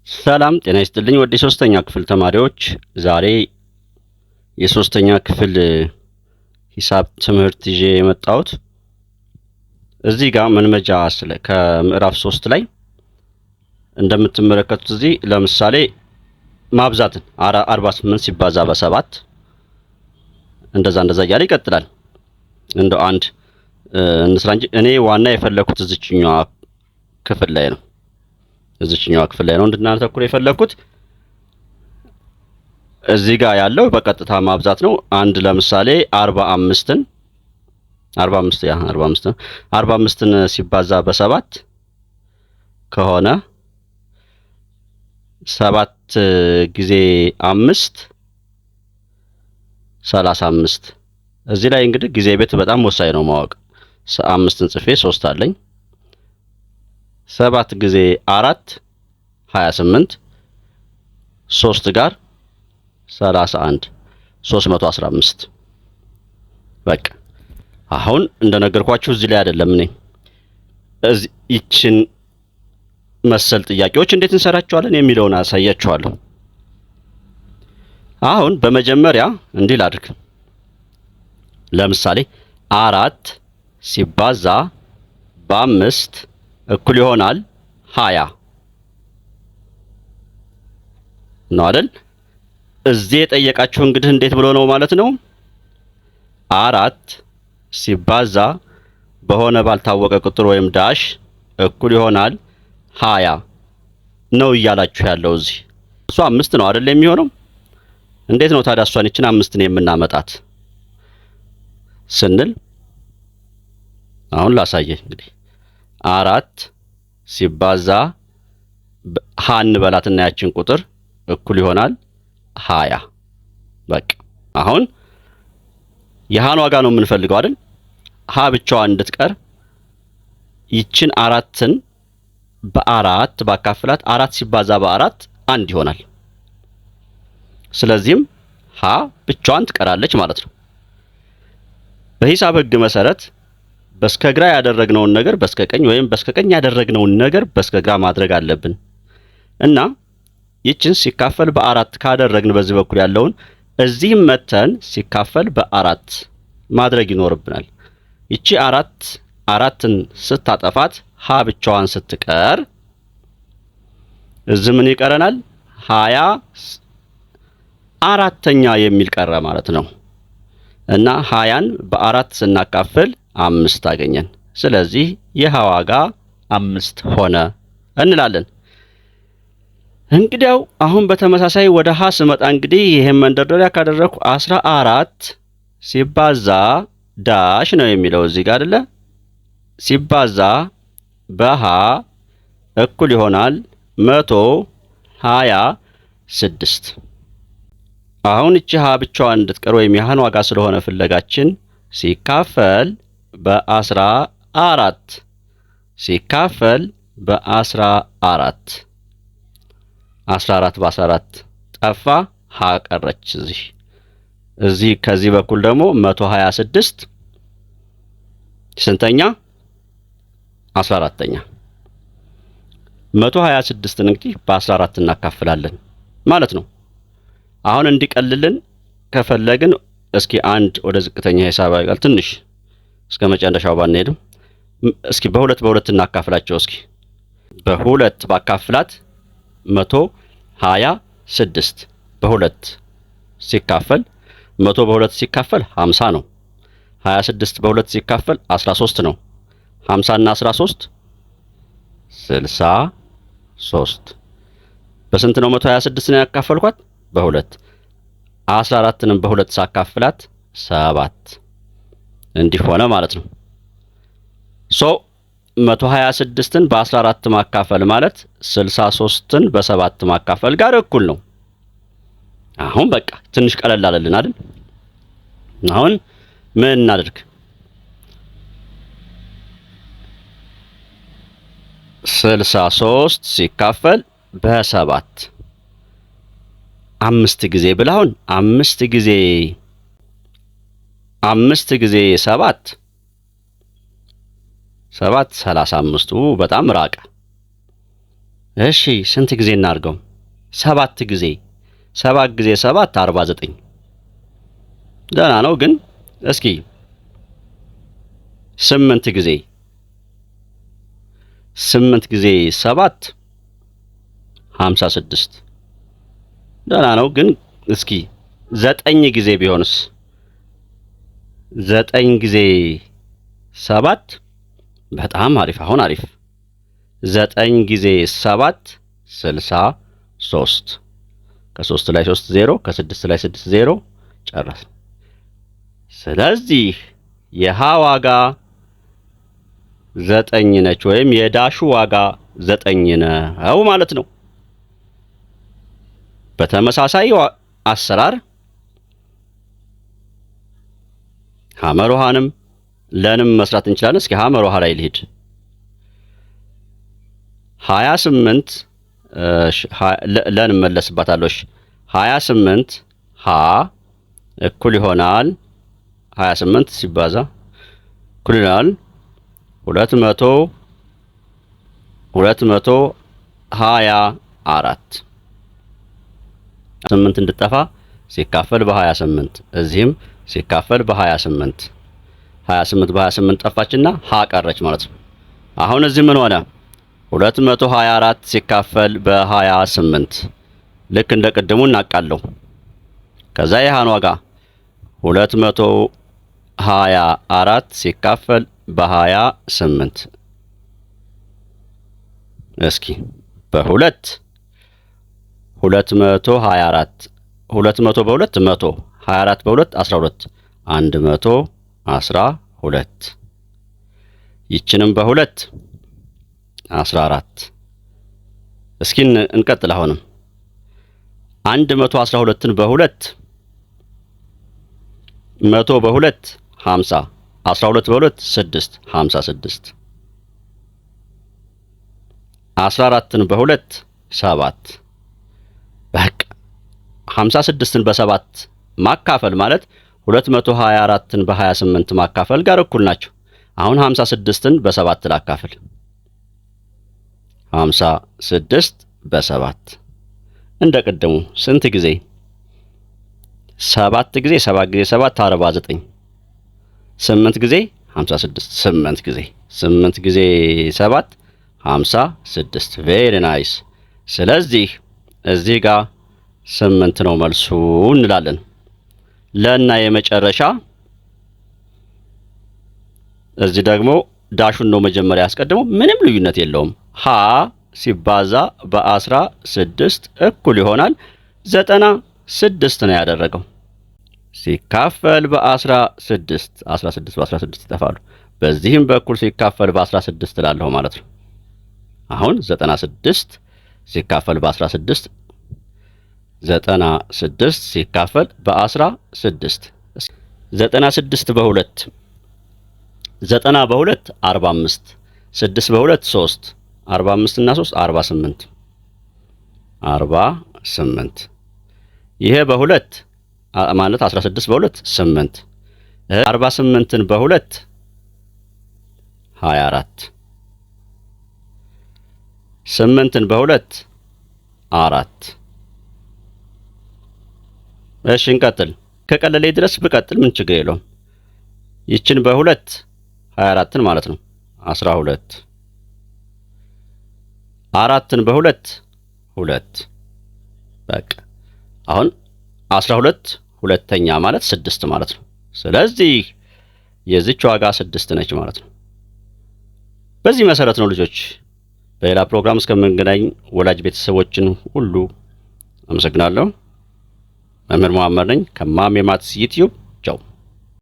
ሰላም ጤና ይስጥልኝ ወደ ሶስተኛ ክፍል ተማሪዎች ዛሬ የሶስተኛ ክፍል ሂሳብ ትምህርት ይዤ የመጣሁት እዚህ ጋር መልመጃ ስለ ከምዕራፍ 3 ላይ እንደምትመለከቱት እዚህ ለምሳሌ ማብዛትን 48 ሲባዛ በ7 እንደዛ እያለ ይቀጥላል። እንደው አንድ እንስራ እንጂ እኔ ዋና የፈለኩት እዚህኛው ክፍል ላይ ነው። እዚህኛው ክፍል ላይ ነው እንድናተኩር የፈለኩት። እዚህ ጋር ያለው በቀጥታ ማብዛት ነው። አንድ ለምሳሌ 45ን 45ን ሲባዛ በ7 ከሆነ 7 ጊዜ 5 35 እዚህ ላይ እንግዲህ ጊዜ ቤት በጣም ወሳኝ ነው ማወቅ። 5ን ጽፌ 3 አለኝ 7 ጊዜ 4 28 3 ጋር 31 315 በቃ አሁን እንደነገርኳችሁ እዚህ ላይ አይደለም እኔ እዚህ ይችን መሰል ጥያቄዎች እንዴት እንሰራቸዋለን የሚለውን አሳያችኋለሁ። አሁን በመጀመሪያ እንዲህ ላድርግ። ለምሳሌ 4 ሲባዛ በ5 እኩል ይሆናል 20 ነው አይደል? እዚህ የጠየቃችሁ እንግዲህ እንዴት ብሎ ነው ማለት ነው። 4 ሲባዛ በሆነ ባልታወቀ ቁጥር ወይም ዳሽ እኩል ይሆናል 20 ነው እያላችሁ ያለው እዚህ እሱ 5 ነው አይደል የሚሆነው። እንዴት ነው ታዲያ እሷን ይችን 5 ነው የምናመጣት ስንል አሁን ላሳየህ እንግዲህ 4 ሲባዛ ሃን በላትና ያችን ቁጥር እኩል ይሆናል 20 በቃ አሁን የሃን ዋጋ ነው የምንፈልገው አይደል? ሀ ብቻዋን እንድትቀር ይችን 4ን በ4 ባካፍላት 4 ሲባዛ በ4 1 ይሆናል። ስለዚህም ሀ ብቻዋን ትቀራለች ማለት ነው። በሂሳብ ህግ መሰረት በስከግራ ያደረግነውን ነገር በስከቀኝ ወይም በስከቀኝ ያደረግነውን ነገር በስከግራ ማድረግ አለብን እና ይችን ሲካፈል በ4 ካደረግን በዚህ በኩል ያለውን እዚህም መተን ሲካፈል በ4 ማድረግ ይኖርብናል። ይቺ 4ን ስታጠፋት ሀ ብቻዋን ስትቀር እዚህ ምን ይቀረናል? 24ኛ የሚል ቀረ ማለት ነው እና 20ን በ4 ስናካፍል 5 አገኘን። ስለዚህ የሀ ዋጋ 5 ሆነ እንላለን። እንግዲያው አሁን በተመሳሳይ ወደ ሀ ስመጣ እንግዲህ ይሄን መንደርደሪያ ካደረኩ 14 ሲባዛ ዳሽ ነው የሚለው እዚህ ጋር አይደለ? ሲባዛ በሀ እኩል ይሆናል 126። አሁን እቺ ሀ ብቻዋን እንድትቀር ወይም የሀን ዋጋ ስለሆነ ፍለጋችን ሲካፈል በ14 ሲካፈል በ14 14 በ14 ጠፋ፣ ሀ ቀረች። እዚህ ከዚህ በኩል ደግሞ 126 ስንተኛ? 14ኛ። 126ን እንግዲህ በ14 እናካፍላለን ማለት ነው። አሁን እንዲቀልልን ከፈለግን እስኪ አንድ ወደ ዝቅተኛ ሂሳብ ያጋል ትንሽ እስከ መጨረሻው ባንሄድም እስኪ በሁለት እናካፍላቸው። እስኪ በሁለት ባካፍላት 126 በሁለት ሲካፈል 100 በሁለት ሲካፈል 50 ነው። 26 በሁለት ሲካፈል 13 ነው። 50 እና 13 63 በስንት ነው 126 ነው ያካፈልኳት? በሁለት 14ንም በሁለት ሳካፍላት 7 እንዲህ ሆነ ማለት ነው። 126ን በ14 ማካፈል ማለት 63ን በ7 ማካፈል ጋር እኩል ነው። አሁን በቃ ትንሽ ቀለል አለልን አይደል? አሁን ምን እናድርግ? 63 ሲካፈል በ7 5 ጊዜ ብላውን 5 ጊዜ 7 35 በጣም ራቀ እሺ ስንት ጊዜ እናድርገው? 7 ጊዜ 7 ጊዜ 7 49 ደህና ነው። ግን እስኪ 8 ጊዜ 8 ጊዜ 7 56 ደህና ነው። ግን እስኪ 9 ጊዜ ቢሆንስ? 9 ጊዜ 7 በጣም አሪፍ። አሁን አሪፍ 9 ጊዜ 7 63 ከ3 ላይ 3 0 ከ6 ላይ 6 0 ጨረስ። ስለዚህ የሃ ዋጋ 9 ነች ወይም የዳሹ ዋጋ 9 ነው ማለት ነው። በተመሳሳይ አሰራር ሐመር ውሃንም ለንም መስራት እንችላለን። እስኪ ሐመር ውሃ ላይ ልሂድ። 28 ለን መለስባታለሁ። 28 ሃ እኩል ይሆናል 28 ሲባዛ እኩል ይሆናል 224 8 እንድጠፋ ሲካፈል በ28 እዚህም ሲካፈል በ28 28 በ28 ጠፋችና ሃ ቀረች ማለት ነው። አሁን እዚህ ምን ሆነ? 224 ሲካፈል በ28 ልክ እንደ ቅድሙ እናቃለው። ከዛ የሃን ዋጋ 224 ሲካፈል በ28 እስኪ በሁለት 224 200 በሁለት 100 24 በሁለት 12 112 ይችንም በሁለት 14 እስኪ እንቀጥል። አሁንም 112ን በሁለት 100 በሁለት 50 12 በሁለት 6 56 14ን በሁለት 7 በቃ 56ን በ7 ማካፈል ማለት 224ን በ28 ማካፈል ጋር እኩል ናቸው። አሁን 56ን በ7 ላካፍል። 56 በ7 እንደ ቅድሙ ስንት ጊዜ? 7 ጊዜ 7 ጊዜ 7 49 8 ጊዜ 56 8 ጊዜ 8 ጊዜ 7 56 ቬሪ ናይስ። ስለዚህ እዚህ ጋር 8 ነው መልሱ እንላለን። ለና የመጨረሻ እዚህ ደግሞ ዳሹን ነው መጀመሪያ ያስቀድመው። ምንም ልዩነት የለውም። ሃ ሲባዛ በ16 እኩል ይሆናል 96 ነው ያደረገው። ሲካፈል በ16 16 በ16 ይጠፋሉ። በዚህም በኩል ሲካፈል በ16 እላለሁ ማለት ነው። አሁን 96 ሲካፈል በ16 96 ሲካፈል በ16 96 በሁለት 90 በሁለት 45 6 በሁለት 3 45 እና 3 48 48 ይሄ በሁለት ማለት 16 በሁለት 8 48ን በሁለት 24 8ን በሁለት 4 እሺ እንቀጥል። ከቀለለይ ድረስ ብቀጥል ምን ችግር የለውም። ይችን በሁለት 24ን ማለት ነው 12 4ን በሁለት 2 በቃ አሁን 12 ሁለተኛ ማለት 6 ማለት ነው። ስለዚህ የዚች ዋጋ 6 ነች ማለት ነው። በዚህ መሰረት ነው ልጆች በሌላ ፕሮግራም እስከምንገናኝ ወላጅ ቤተሰቦችን ሁሉ አመሰግናለሁ። መምህር መሐመድ ነኝ ከማሜ ማትስ ዩቲዩብ።